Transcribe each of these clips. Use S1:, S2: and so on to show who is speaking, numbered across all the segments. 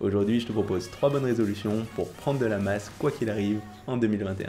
S1: Aujourd'hui, je te propose 3 bonnes résolutions pour prendre de la masse quoi qu'il arrive en 2021.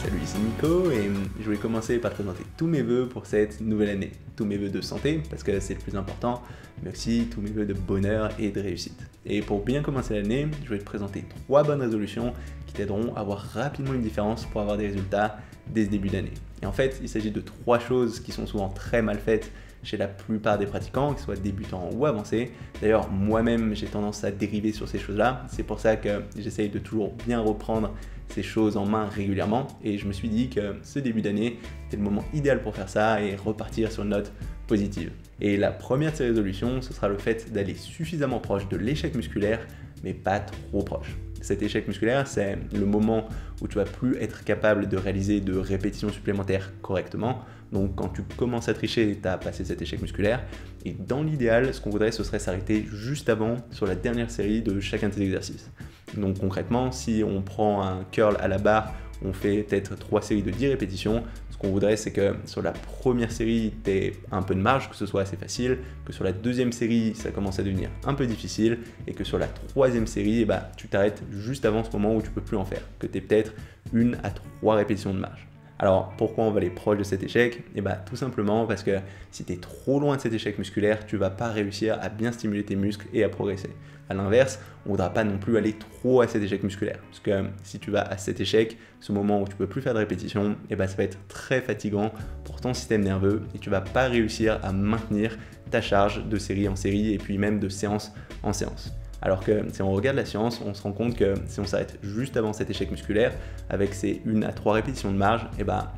S1: Salut, c'est Nico et je voulais commencer par te présenter tous mes vœux pour cette nouvelle année. Tous mes vœux de santé, parce que c'est le plus important, mais aussi tous mes vœux de bonheur et de réussite. Et pour bien commencer l'année, je vais te présenter 3 bonnes résolutions qui t'aideront à voir rapidement une différence pour avoir des résultats dès ce début d'année. Et en fait, il s'agit de 3 choses qui sont souvent très mal faites chez la plupart des pratiquants, qu'ils soient débutants ou avancés. D'ailleurs, moi-même, j'ai tendance à dériver sur ces choses-là. C'est pour ça que j'essaye de toujours bien reprendre ces choses en main régulièrement. Et je me suis dit que ce début d'année, c'était le moment idéal pour faire ça et repartir sur une note positive. Et la première de ces résolutions, ce sera le fait d'aller suffisamment proche de l'échec musculaire, mais pas trop proche. Cet échec musculaire, c'est le moment où tu vas plus être capable de réaliser de répétitions supplémentaires correctement. Donc quand tu commences à tricher, tu as passé cet échec musculaire. Et dans l'idéal, ce qu'on voudrait, ce serait s'arrêter juste avant sur la dernière série de chacun de tes exercices. Donc concrètement, si on prend un curl à la barre, on fait peut-être 3 séries de 10 répétitions. Ce qu'on voudrait, c'est que sur la première série, tu aies un peu de marge, que ce soit assez facile, que sur la deuxième série, ça commence à devenir un peu difficile, et que sur la troisième série, tu t'arrêtes juste avant ce moment où tu peux plus en faire, que tu aies peut-être 1 à 3 répétitions de marge. Alors pourquoi on va aller proche de cet échec? Tout simplement parce que si tu es trop loin de cet échec musculaire, tu ne vas pas réussir à bien stimuler tes muscles et à progresser. A l'inverse, on ne voudra pas non plus aller trop à cet échec musculaire. Parce que si tu vas à cet échec, ce moment où tu ne peux plus faire de répétition, ça va être très fatigant pour ton système nerveux et tu ne vas pas réussir à maintenir ta charge de série en série et puis même de séance en séance. Alors que si on regarde la science, on se rend compte que si on s'arrête juste avant cet échec musculaire, avec ces 1 à 3 répétitions de marge,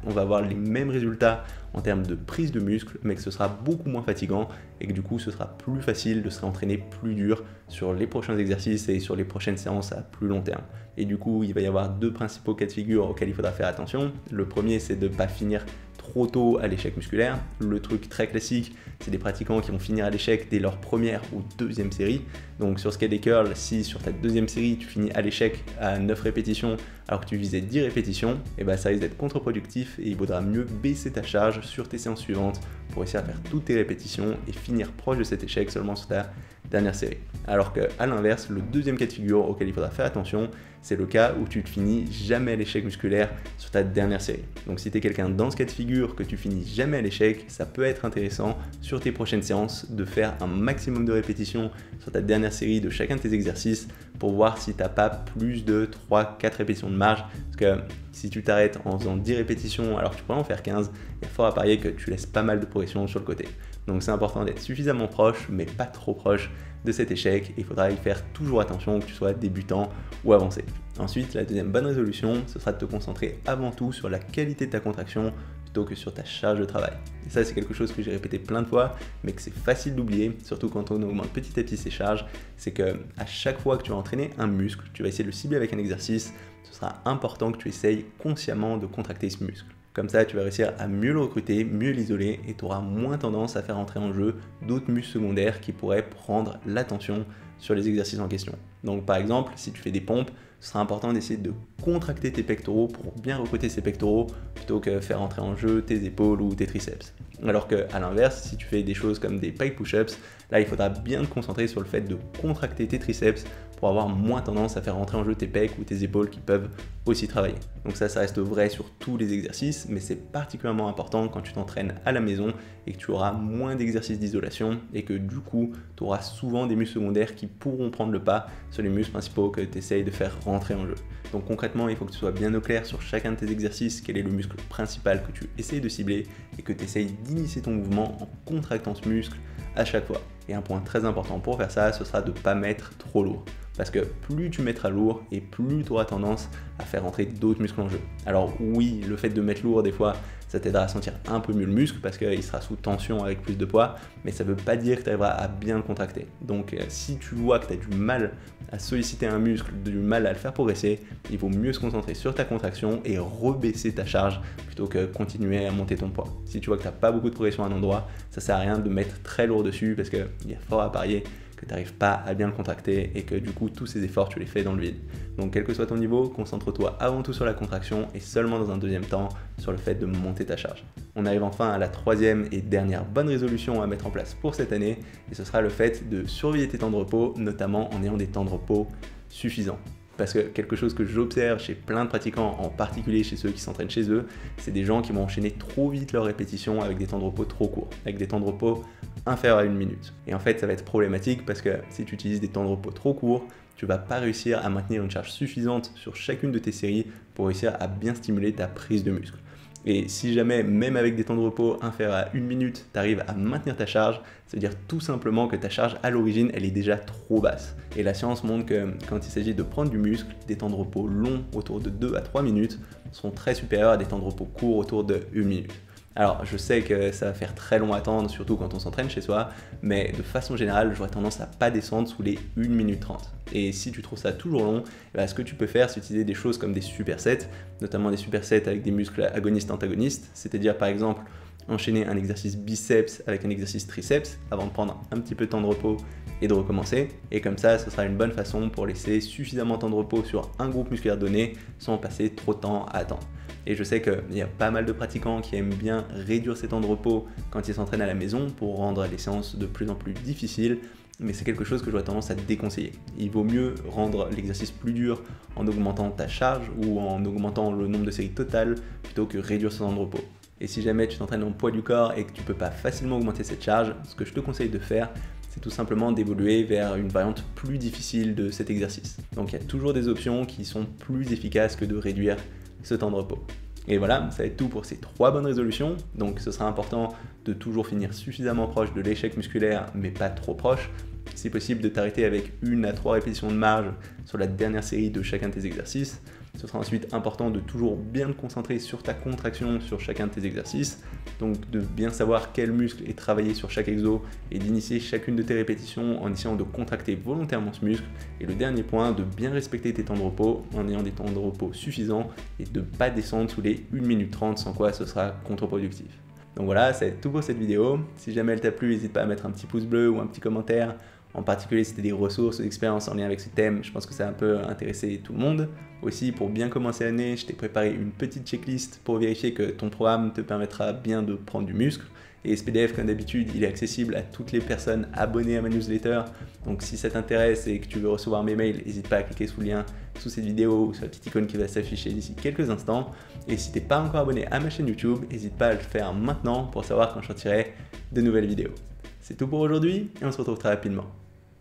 S1: on va avoir les mêmes résultats en termes de prise de muscle, mais que ce sera beaucoup moins fatigant et que du coup ce sera plus facile de se réentraîner plus dur sur les prochains exercices et sur les prochaines séances à plus long terme. Et du coup, il va y avoir 2 principaux cas de figure auxquels il faudra faire attention. Le premier, c'est de ne pas finir trop tôt à l'échec musculaire. Le truc très classique, c'est des pratiquants qui vont finir à l'échec dès leur première ou deuxième série. Donc sur ce cas des curls, si sur ta deuxième série, tu finis à l'échec à 9 répétitions alors que tu visais 10 répétitions, ça risque d'être contre-productif et il vaudra mieux baisser ta charge sur tes séances suivantes pour essayer à faire toutes tes répétitions et finir proche de cet échec seulement sur ta dernière série. Alors qu'à l'inverse, le deuxième cas de figure auquel il faudra faire attention, c'est le cas où tu ne finis jamais à l'échec musculaire sur ta dernière série. Donc si tu es quelqu'un dans ce cas de figure que tu finis jamais à l'échec, ça peut être intéressant sur tes prochaines séances de faire un maximum de répétitions sur ta dernière série de chacun de tes exercices pour voir si tu n'as pas plus de 3-4 répétitions de marge. Parce que si tu t'arrêtes en faisant 10 répétitions alors que tu pourrais en faire 15, il y a fort à parier que tu laisses pas mal de progression sur le côté. Donc c'est important d'être suffisamment proche, mais pas trop proche de cet échec. Il faudra y faire toujours attention que tu sois débutant ou avancé. Ensuite, la deuxième bonne résolution, ce sera de te concentrer avant tout sur la qualité de ta contraction plutôt que sur ta charge de travail. Et ça, c'est quelque chose que j'ai répété plein de fois, mais que c'est facile d'oublier, surtout quand on augmente petit à petit ses charges. C'est que à chaque fois que tu vas entraîner un muscle, tu vas essayer de le cibler avec un exercice, ce sera important que tu essayes consciemment de contracter ce muscle. Comme ça, tu vas réussir à mieux le recruter, mieux l'isoler et tu auras moins tendance à faire entrer en jeu d'autres muscles secondaires qui pourraient prendre l'attention sur les exercices en question. Donc par exemple, si tu fais des pompes, ce sera important d'essayer de contracter tes pectoraux pour bien recruter ces pectoraux plutôt que faire entrer en jeu tes épaules ou tes triceps. Alors qu'à l'inverse, si tu fais des choses comme des pike push-ups, là il faudra bien te concentrer sur le fait de contracter tes triceps pour avoir moins tendance à faire rentrer en jeu tes pecs ou tes épaules qui peuvent aussi travailler. Donc ça reste vrai sur tous les exercices, mais c'est particulièrement important quand tu t'entraînes à la maison et que tu auras moins d'exercices d'isolation et que du coup, tu auras souvent des muscles secondaires qui pourront prendre le pas sur les muscles principaux que tu essayes de faire rentrer en jeu. Donc concrètement, il faut que tu sois bien au clair sur chacun de tes exercices, quel est le muscle principal que tu essayes de cibler et que tu essayes d'initier ton mouvement en contractant ce muscle à chaque fois. Et un point très important pour faire ça, ce sera de ne pas mettre trop lourd. Parce que plus tu mettras lourd et plus tu auras tendance à faire entrer d'autres muscles en jeu. Alors oui, le fait de mettre lourd, des fois, ça t'aidera à sentir un peu mieux le muscle parce qu'il sera sous tension avec plus de poids, mais ça ne veut pas dire que tu arriveras à bien le contracter. Donc si tu vois que tu as du mal à solliciter un muscle, du mal à le faire progresser, il vaut mieux se concentrer sur ta contraction et rebaisser ta charge plutôt que continuer à monter ton poids. Si tu vois que tu n'as pas beaucoup de progression à un endroit, ça ne sert à rien de mettre très lourd dessus parce qu'il y a fort à parier que tu n'arrives pas à bien le contracter et que du coup tous ces efforts tu les fais dans le vide. Donc quel que soit ton niveau, concentre-toi avant tout sur la contraction et seulement dans un deuxième temps sur le fait de monter ta charge. On arrive enfin à la troisième et dernière bonne résolution à mettre en place pour cette année et ce sera le fait de surveiller tes temps de repos, notamment en ayant des temps de repos suffisants. Parce que quelque chose que j'observe chez plein de pratiquants, en particulier chez ceux qui s'entraînent chez eux, c'est des gens qui vont enchaîner trop vite leurs répétitions avec des temps de repos trop courts, avec des temps de repos inférieurs à 1 minute. Et en fait, ça va être problématique parce que si tu utilises des temps de repos trop courts, tu vas pas réussir à maintenir une charge suffisante sur chacune de tes séries pour réussir à bien stimuler ta prise de muscle. Et si jamais, même avec des temps de repos inférieurs à 1 minute, tu arrives à maintenir ta charge, ça veut dire tout simplement que ta charge à l'origine, elle est déjà trop basse. Et la science montre que quand il s'agit de prendre du muscle, des temps de repos longs autour de 2 à 3 minutes sont très supérieurs à des temps de repos courts autour de 1 minute. Alors, je sais que ça va faire très long à attendre, surtout quand on s'entraîne chez soi, mais de façon générale, j'aurais tendance à pas descendre sous les 1 minute 30. Et si tu trouves ça toujours long, ce que tu peux faire, c'est utiliser des choses comme des supersets, notamment des supersets avec des muscles agonistes-antagonistes, c'est-à-dire par exemple enchaîner un exercice biceps avec un exercice triceps avant de prendre un petit peu de temps de repos et de recommencer. Et comme ça, ce sera une bonne façon pour laisser suffisamment de temps de repos sur un groupe musculaire donné sans passer trop de temps à attendre. Et je sais qu'il y a pas mal de pratiquants qui aiment bien réduire ces temps de repos quand ils s'entraînent à la maison pour rendre les séances de plus en plus difficiles, mais c'est quelque chose que j'aurais tendance à déconseiller. Il vaut mieux rendre l'exercice plus dur en augmentant ta charge ou en augmentant le nombre de séries totales plutôt que réduire ce temps de repos. Et si jamais tu t'entraînes en poids du corps et que tu ne peux pas facilement augmenter cette charge, ce que je te conseille de faire, c'est tout simplement d'évoluer vers une variante plus difficile de cet exercice. Donc il y a toujours des options qui sont plus efficaces que de réduire ce temps de repos. Et voilà, ça va être tout pour ces 3 bonnes résolutions. Donc ce sera important de toujours finir suffisamment proche de l'échec musculaire, mais pas trop proche. Si possible, de t'arrêter avec 1 à 3 répétitions de marge sur la dernière série de chacun de tes exercices. Ce sera ensuite important de toujours bien te concentrer sur ta contraction sur chacun de tes exercices, donc de bien savoir quel muscle est travaillé sur chaque exo et d'initier chacune de tes répétitions en essayant de contracter volontairement ce muscle. Et le dernier point, de bien respecter tes temps de repos en ayant des temps de repos suffisants et de ne pas descendre sous les 1 minute 30 sans quoi ce sera contre-productif. Donc voilà, ça va être tout pour cette vidéo. Si jamais elle t'a plu, n'hésite pas à mettre un petit pouce bleu ou un petit commentaire. En particulier si tu as des ressources ou d'expériences en lien avec ce thème, je pense que ça a un peu intéressé tout le monde. Aussi, pour bien commencer l'année, je t'ai préparé une petite checklist pour vérifier que ton programme te permettra bien de prendre du muscle. Et ce PDF, comme d'habitude, il est accessible à toutes les personnes abonnées à ma newsletter. Donc si ça t'intéresse et que tu veux recevoir mes mails, n'hésite pas à cliquer sous le lien sous cette vidéo ou sur la petite icône qui va s'afficher d'ici quelques instants. Et si tu n'es pas encore abonné à ma chaîne YouTube, n'hésite pas à le faire maintenant pour savoir quand je sortirai de nouvelles vidéos. C'est tout pour aujourd'hui et on se retrouve très rapidement.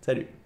S1: Salut!